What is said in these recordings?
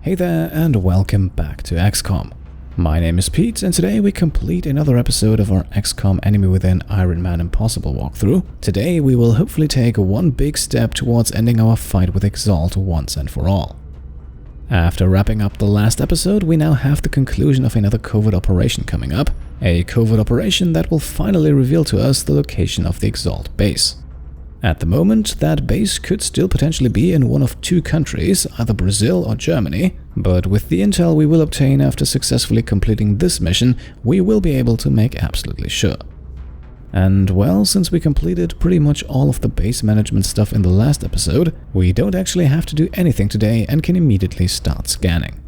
Hey there and welcome back to XCOM. My name is Pete and today we complete another episode of our XCOM Enemy Within Ironman Impossible walkthrough. Today we will hopefully take one big step towards ending our fight with EXALT once and for all. After wrapping up the last episode, we now have the conclusion of another covert operation coming up. A covert operation that will finally reveal to us the location of the EXALT base. At the moment, that base could still potentially be in one of two countries, either Brazil or Germany, but with the intel we will obtain after successfully completing this mission, we will be able to make absolutely sure. And well, since we completed pretty much all of the base management stuff in the last episode, we don't actually have to do anything today and can immediately start scanning.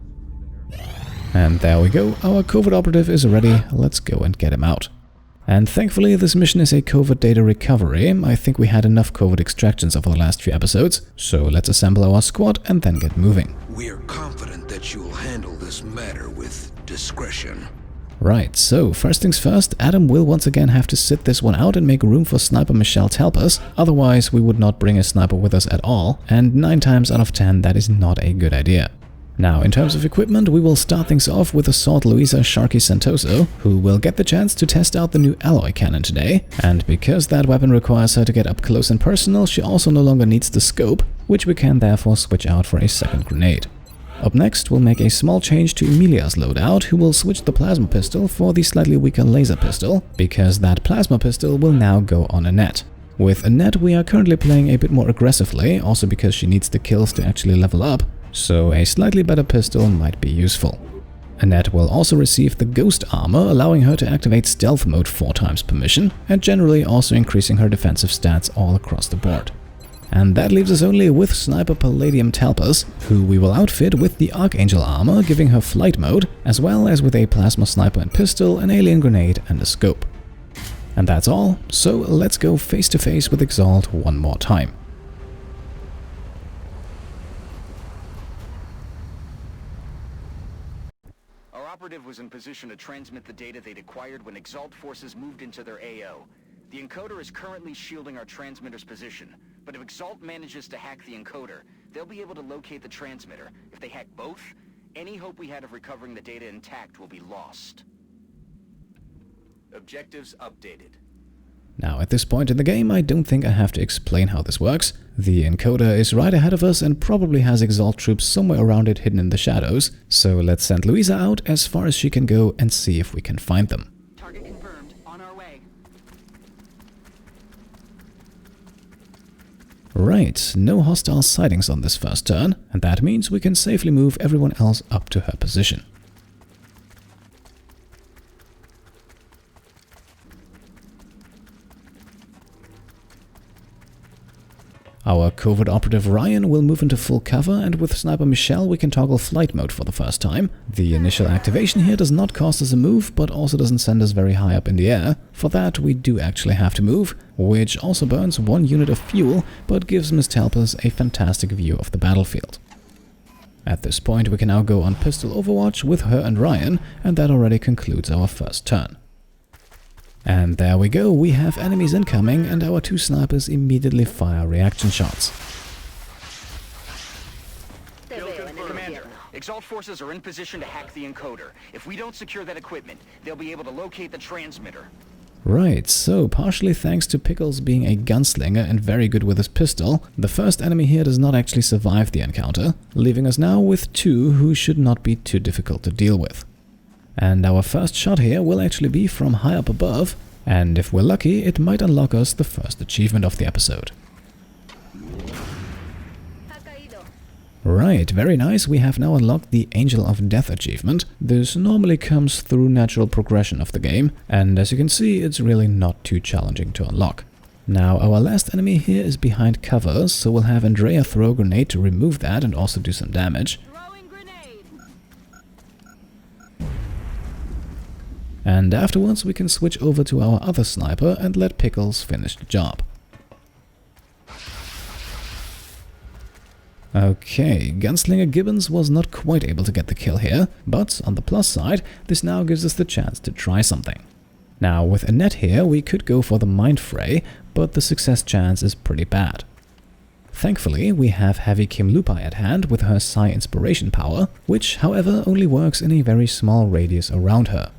And there we go, our covert operative is ready, let's go and get him out. And thankfully this mission is a covert data recovery. I think we had enough covert extractions over the last few episodes, so let's assemble our squad and then get moving. We're confident that you'll handle this matter with discretion. Right, so first things first, Adam will once again have to sit this one out and make room for sniper Michelle Talpas, otherwise we would not bring a sniper with us at all, and 9 times out of 10 that is not a good idea. Now, in terms of equipment, we will start things off with Assault Louisa Sharky Santoso, who will get the chance to test out the new alloy cannon today, and because that weapon requires her to get up close and personal, she also no longer needs the scope, which we can therefore switch out for a second grenade. Up next, we'll make a small change to Emilia's loadout, who will switch the plasma pistol for the slightly weaker laser pistol, because that plasma pistol will now go on Annette. With Annette, we are currently playing a bit more aggressively, also because she needs the kills to actually level up, so a slightly better pistol might be useful. Annette will also receive the Ghost Armor, allowing her to activate stealth mode 4 times per mission, and generally also increasing her defensive stats all across the board. And that leaves us only with Sniper Palladium Talpas, who we will outfit with the Archangel Armor, giving her flight mode, as well as with a plasma sniper and pistol, an alien grenade and a scope. And that's all, so let's go face to face with EXALT one more time. Operative was in position to transmit the data they'd acquired when EXALT forces moved into their AO. The encoder is currently shielding our transmitter's position, but if EXALT manages to hack the encoder, they'll be able to locate the transmitter. If they hack both, any hope we had of recovering the data intact will be lost. Objectives updated. Now, at this point in the game, I don't think I have to explain how this works. The encoder is right ahead of us and probably has EXALT troops somewhere around it hidden in the shadows, so let's send Louisa out as far as she can go and see if we can find them. Target confirmed. On our way. Right, no hostile sightings on this first turn, and that means we can safely move everyone else up to her position. Our covert operative Ryan will move into full cover, and with Sniper Michelle we can toggle flight mode for the first time. The initial activation here does not cost us a move, but also doesn't send us very high up in the air. For that we do actually have to move, which also burns 1 unit of fuel, but gives Miss Talpas a fantastic view of the battlefield. At this point we can now go on pistol overwatch with her and Ryan, and that already concludes our first turn. And there we go, we have enemies incoming and our 2 snipers immediately fire reaction shots. Commander, EXALT forces are in position to hack the encoder. If we don't secure that equipment, they'll be able to locate the transmitter. Right, so partially thanks to Pickles being a gunslinger and very good with his pistol, the first enemy here does not actually survive the encounter, leaving us now with 2 who should not be too difficult to deal with. And our first shot here will actually be from high up above, and if we're lucky, it might unlock us the first achievement of the episode. Right, very nice, we have now unlocked the Angel of Death achievement. This normally comes through natural progression of the game, and as you can see, it's really not too challenging to unlock. Now, our last enemy here is behind cover, so we'll have Andrea throw a grenade to remove that and also do some damage. And afterwards we can switch over to our other sniper and let Pickles finish the job. Okay, Gunslinger Gibbons was not quite able to get the kill here, but on the plus side, this now gives us the chance to try something. Now with Annette here we could go for the mindfray, but the success chance is pretty bad. Thankfully, we have Heavy Kim Lupai at hand with her Psi Inspiration power, which, however, only works in a very small radius around her.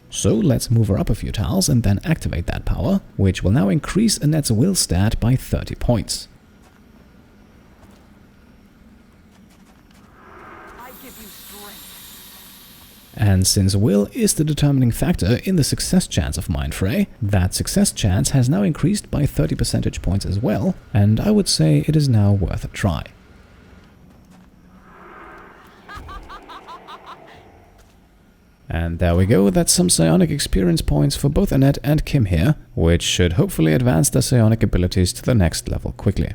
So let's move her up a few tiles and then activate that power, which will now increase Annette's will stat by 30 points. I give you strength. And since will is the determining factor in the success chance of Mindfray, that success chance has now increased by 30 percentage points as well, and I would say it is now worth a try. And there we go, that's some psionic experience points for both Annette and Kim here, which should hopefully advance their psionic abilities to the next level quickly.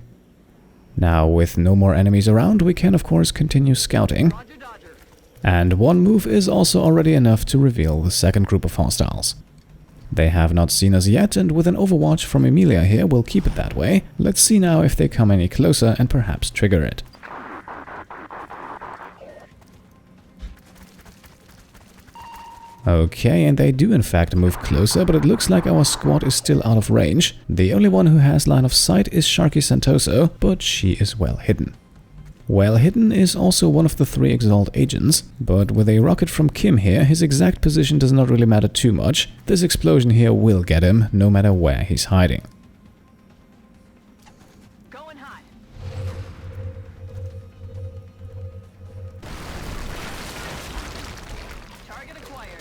Now, with no more enemies around, we can of course continue scouting. Roger, Dodger. And one move is also already enough to reveal the second group of hostiles. They have not seen us yet, and with an overwatch from Emilia here, we'll keep it that way. Let's see now if they come any closer and perhaps trigger it. Okay, and they do in fact move closer, but it looks like our squad is still out of range. The only one who has line of sight is Sharky Santoso, but she is well hidden. Well hidden is also one of the 3 EXALT agents, but with a rocket from Kim here, his exact position does not really matter too much. This explosion here will get him, no matter where he's hiding. Going hot. Target acquired.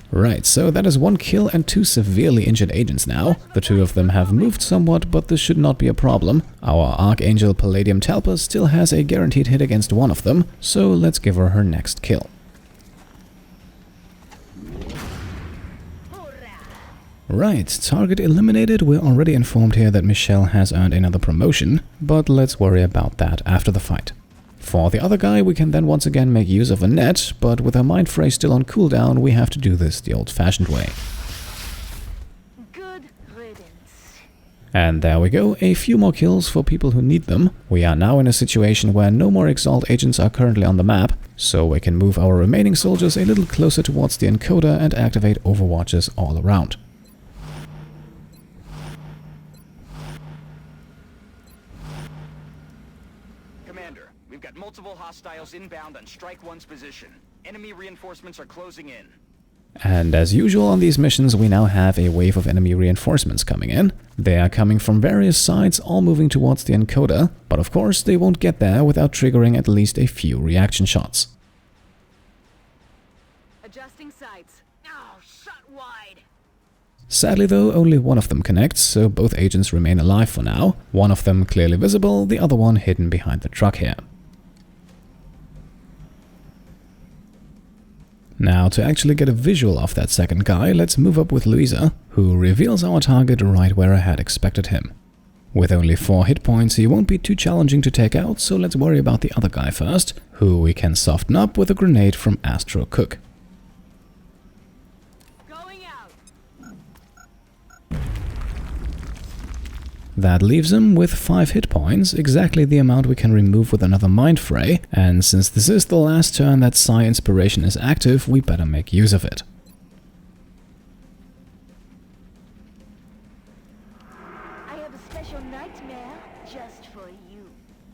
Right, so that is 1 kill and 2 severely injured agents now. The 2 of them have moved somewhat, but this should not be a problem. Our Archangel Palladium Talpas still has a guaranteed hit against one of them, so let's give her her next kill. Right, target eliminated. We're already informed here that Michelle has earned another promotion, but let's worry about that after the fight. For the other guy, we can then once again make use of Annette, but with her mindfray still on cooldown, we have to do this the old-fashioned way. Good riddance. And there we go, a few more kills for people who need them. We are now in a situation where no more EXALT agents are currently on the map, so we can move our remaining soldiers a little closer towards the encoder and activate overwatches all around. Commander, we've got multiple hostiles inbound on Strike 1's position. Enemy reinforcements are closing in. And as usual on these missions, we now have a wave of enemy reinforcements coming in. They are coming from various sides, all moving towards the encoder, but of course they won't get there without triggering at least a few reaction shots. Adjusting sights. Oh, shot wide. Sadly though, only one of them connects, so both agents remain alive for now. One of them clearly visible, the other one hidden behind the truck here. Now, to actually get a visual of that second guy, let's move up with Louisa, who reveals our target right where I had expected him. With only 4 hit points, he won't be too challenging to take out, so let's worry about the other guy first, who we can soften up with a grenade from Astro Cook. Going out. That leaves him with 5 hit points, exactly the amount we can remove with another mindfray, and since this is the last turn that Psi Inspiration is active, we better make use of it. I have a special nightmare just for you.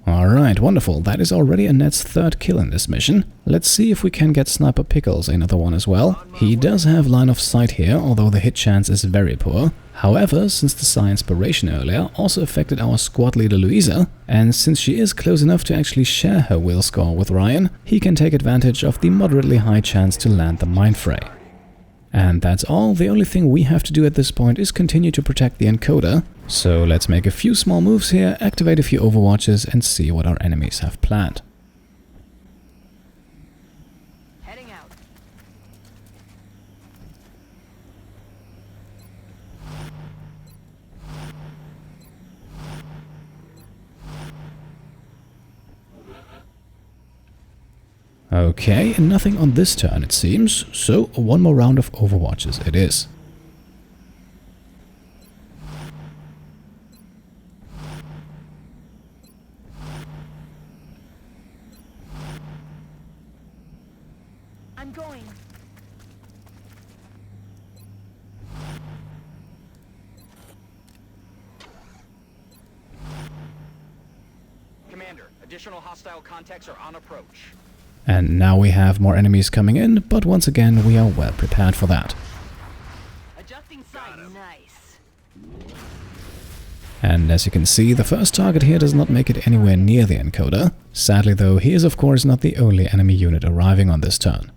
Alright, wonderful. That is already Annette's 3rd kill in this mission. Let's see if we can get Sniper Pickles another one as well. He does have line of sight here, although the hit chance is very poor. However, since the Psi Inspiration earlier also affected our squad leader Louisa, and since she is close enough to actually share her will score with Ryan, he can take advantage of the moderately high chance to land the mindfray. And that's all. The only thing we have to do at this point is continue to protect the encoder. So let's make a few small moves here, activate a few overwatches and see what our enemies have planned. Heading out. Okay, nothing on this turn it seems, so one more round of overwatches it is. I'm going. Additional hostile contacts are on approach. And now we have more enemies coming in, but once again we are well prepared for that. Adjusting sight. Nice. And as you can see, the first target here does not make it anywhere near the encoder. Sadly though, he is of course not the only enemy unit arriving on this turn.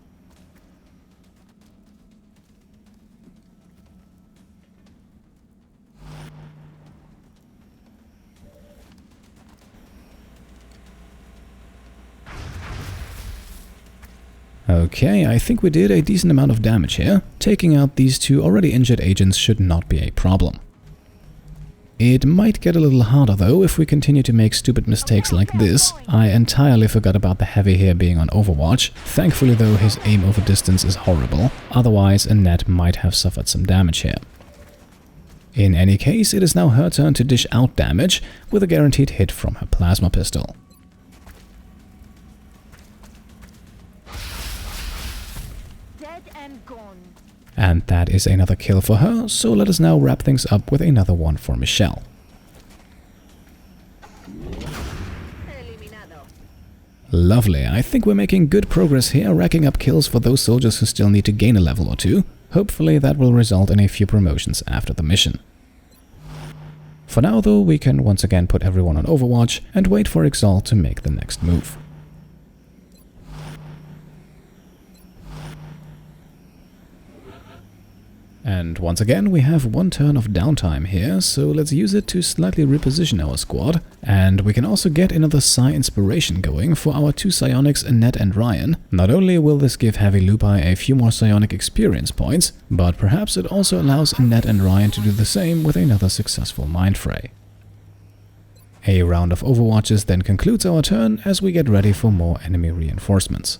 Okay, I think we did a decent amount of damage here. Taking out these two already injured agents should not be a problem. It might get a little harder though if we continue to make stupid mistakes like this. I entirely forgot about the heavy here being on Overwatch. Thankfully though, his aim over distance is horrible. Otherwise, Annette might have suffered some damage here. In any case, it is now her turn to dish out damage with a guaranteed hit from her plasma pistol. And that is another kill for her, so let us now wrap things up with another one for Michelle. Lovely, I think we're making good progress here, racking up kills for those soldiers who still need to gain a level or two. Hopefully that will result in a few promotions after the mission. For now though, we can once again put everyone on Overwatch and wait for EXALT to make the next move. And once again, we have one turn of downtime here, so let's use it to slightly reposition our squad. And we can also get another psi inspiration going for our two psionics, Annette and Ryan. Not only will this give Heavy Lupai a few more psionic experience points, but perhaps it also allows Annette and Ryan to do the same with another successful mindfray. A round of Overwatches then concludes our turn as we get ready for more enemy reinforcements.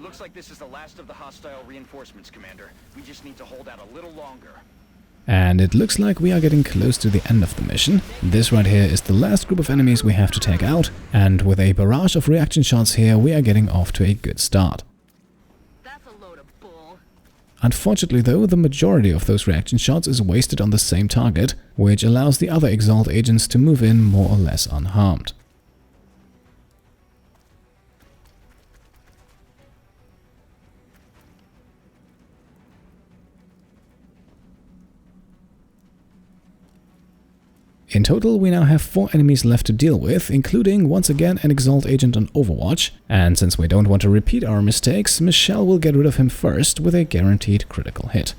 Looks like this is the last of the hostile reinforcements, Commander. We just need to hold out a little longer. And it looks like we are getting close to the end of the mission. This right here is the last group of enemies we have to take out, and with a barrage of reaction shots here, we are getting off to a good start. That's a load of bull. Unfortunately though, the majority of those reaction shots is wasted on the same target, which allows the other EXALT agents to move in more or less unharmed. In total, we now have 4 enemies left to deal with, including once again an EXALT agent on Overwatch, and since we don't want to repeat our mistakes, Michelle will get rid of him first with a guaranteed critical hit.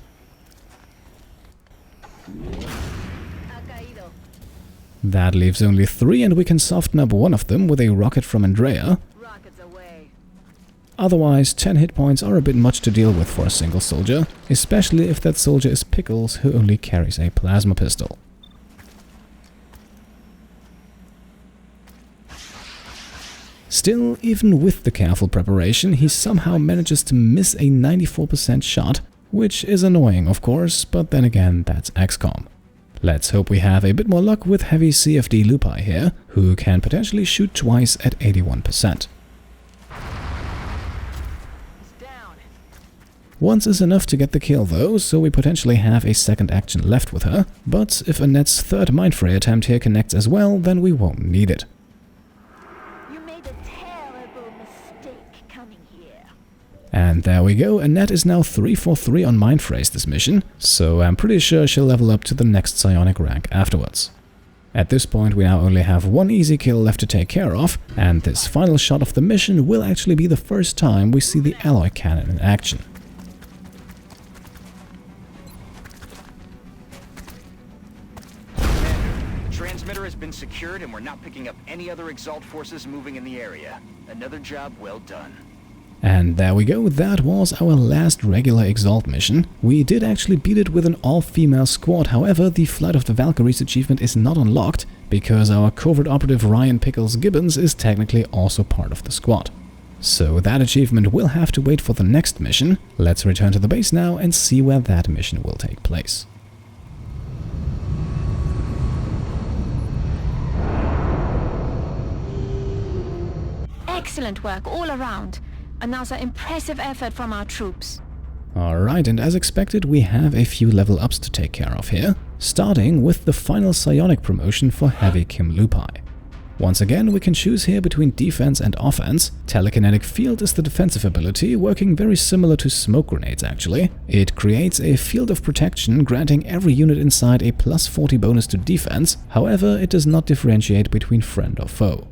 That leaves only 3 and we can soften up one of them with a rocket from Andrea. Rockets away. Otherwise, 10 hit points are a bit much to deal with for a single soldier, especially if that soldier is Pickles who only carries a plasma pistol. Still, even with the careful preparation, he somehow manages to miss a 94% shot, which is annoying of course, but then again that's XCOM. Let's hope we have a bit more luck with heavy CFD Lupai here, who can potentially shoot twice at 81%. Once is enough to get the kill though, so we potentially have a second action left with her, but if Annette's third mindfray attempt here connects as well, then we won't need it. And there we go, Annette is now 3 for 3 on mindfrays this mission, so I'm pretty sure she'll level up to the next psionic rank afterwards. At this point we now only have one easy kill left to take care of, and this final shot of the mission will actually be the first time we see the alloy cannon in action. The transmitter has been secured and we're not picking up any other EXALT forces moving in the area. Another job well done. And there we go, that was our last regular EXALT mission. We did actually beat it with an all-female squad, however the Flight of the Valkyries achievement is not unlocked, because our covert operative Ryan Pickles Gibbons is technically also part of the squad. So that achievement will have to wait for the next mission. Let's return to the base now and see where that mission will take place. Excellent work all around. Another impressive effort from our troops. Alright, and as expected, we have a few level ups to take care of here, starting with the final psionic promotion for Heavy Kim Lupai. Once again, we can choose here between defense and offense. Telekinetic Field is the defensive ability, working very similar to smoke grenades actually. It creates a field of protection, granting every unit inside a plus 40 bonus to defense, however, it does not differentiate between friend or foe.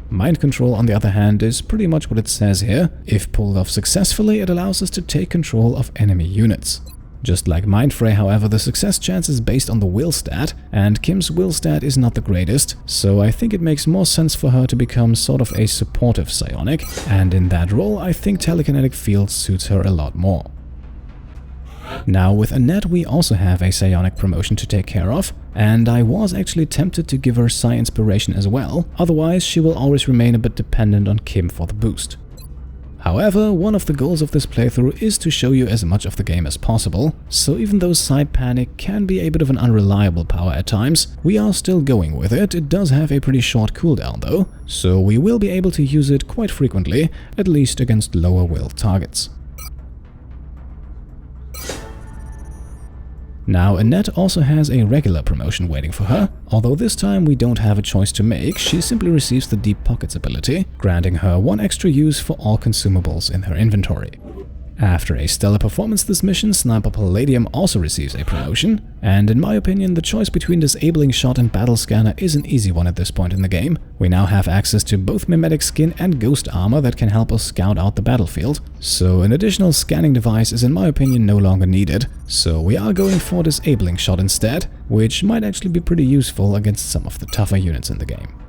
Mind Control, on the other hand, is pretty much what it says here. If pulled off successfully, it allows us to take control of enemy units. Just like Mindfray, however, the success chance is based on the will stat, and Kim's will stat is not the greatest, so I think it makes more sense for her to become sort of a supportive psionic, and in that role I think Telekinetic Field suits her a lot more. Now with Annette we also have a psionic promotion to take care of, and I was actually tempted to give her Psi Inspiration as well, otherwise she will always remain a bit dependent on Kim for the boost. However, one of the goals of this playthrough is to show you as much of the game as possible, so even though Side Panic can be a bit of an unreliable power at times, we are still going with it. It does have a pretty short cooldown though, so we will be able to use it quite frequently, at least against lower will targets. Now Annette also has a regular promotion waiting for her, although this time we don't have a choice to make. She simply receives the Deep Pockets ability, granting her 1 extra use for all consumables in her inventory. After a stellar performance this mission, Sniper Palladium also receives a promotion, and in my opinion the choice between Disabling Shot and Battle Scanner is an easy one at this point in the game. We now have access to both Mimetic Skin and Ghost Armor that can help us scout out the battlefield, so an additional scanning device is in my opinion no longer needed, so we are going for Disabling Shot instead, which might actually be pretty useful against some of the tougher units in the game.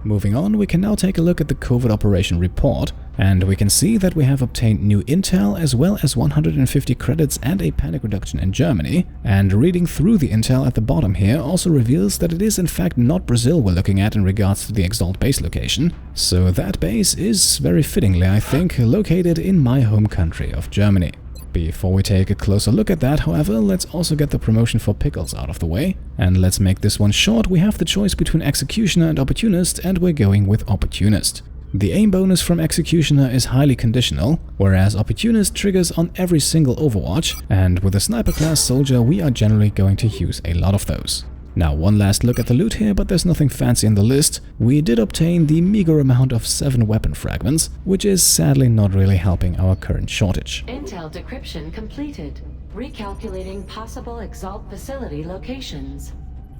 Moving on, we can now take a look at the Covert Operation Report, and we can see that we have obtained new intel as well as 150 credits and a panic reduction in Germany, and reading through the intel at the bottom here also reveals that it is in fact not Brazil we're looking at in regards to the EXALT base location, so that base is very fittingly, I think, located in my home country of Germany. Before we take a closer look at that, however, let's also get the promotion for Pickles out of the way. And let's make this one short. We have the choice between Executioner and Opportunist, and we're going with Opportunist. The aim bonus from Executioner is highly conditional, whereas Opportunist triggers on every single Overwatch, and with a Sniper class soldier we are generally going to use a lot of those. Now one last look at the loot here, but there's nothing fancy in the list. We did obtain the meager amount of 7 weapon fragments, which is sadly not really helping our current shortage. Intel decryption completed. Recalculating possible EXALT facility locations.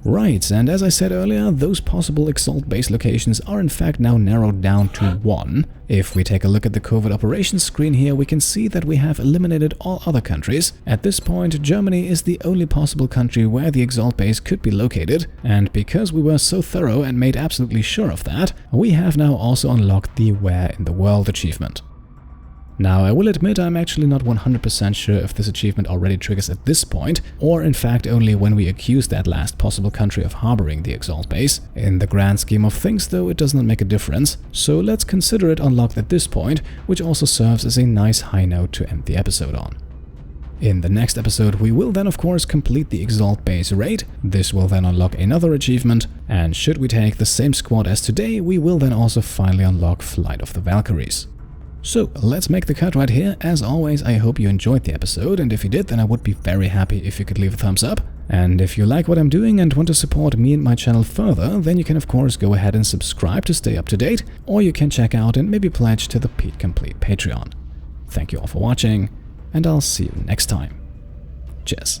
Right, and as I said earlier, those possible EXALT base locations are in fact now narrowed down to 1. If we take a look at the Covert Operations screen here, we can see that we have eliminated all other countries. At this point, Germany is the only possible country where the EXALT base could be located, and because we were so thorough and made absolutely sure of that, we have now also unlocked the Where in the World achievement. Now, I will admit I'm actually not 100% sure if this achievement already triggers at this point, or in fact only when we accuse that last possible country of harboring the EXALT base. In the grand scheme of things though, it does not make a difference, so let's consider it unlocked at this point, which also serves as a nice high note to end the episode on. In the next episode we will then of course complete the EXALT base raid. This will then unlock another achievement, and should we take the same squad as today, we will then also finally unlock Flight of the Valkyries. So let's make the cut right here. As always, I hope you enjoyed the episode, and if you did, then I would be very happy if you could leave a thumbs up. And if you like what I'm doing and want to support me and my channel further, then you can of course go ahead and subscribe to stay up to date, or you can check out and maybe pledge to the Pete Complete Patreon. Thank you all for watching, and I'll see you next time. Cheers.